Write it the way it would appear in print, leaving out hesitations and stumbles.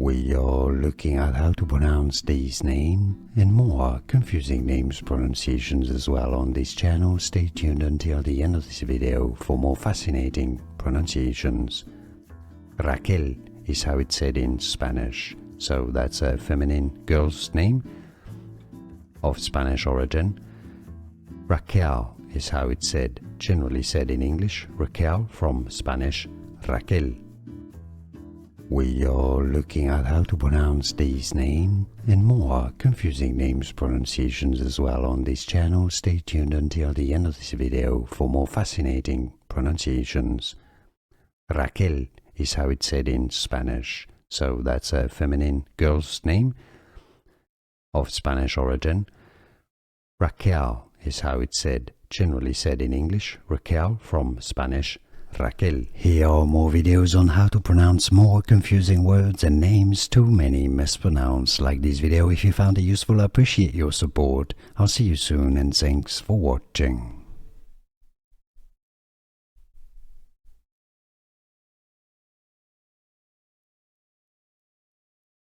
We are looking at how to pronounce these names and more confusing names pronunciations as well on this channel. Stay tuned until the end of this video for more fascinating pronunciations. Raquel is how it's said in Spanish, so that's a feminine girl's name of Spanish origin. Raquel is how it's said, generally said in English. Raquel from Spanish, Raquel. We are looking at how to pronounce these names and more confusing names pronunciations as well on this channel. Stay tuned until the end of this video for more fascinating pronunciations. Raquel is how it's said in Spanish, so that's a feminine girl's name of Spanish origin. Raquel is how it's said, generally said in English. Raquel from Spanish, Raquel. Here are more videos on how to pronounce more confusing words and names too many mispronounced. Like this video if you found it useful. I appreciate your support. I'll see you soon and thanks for watching.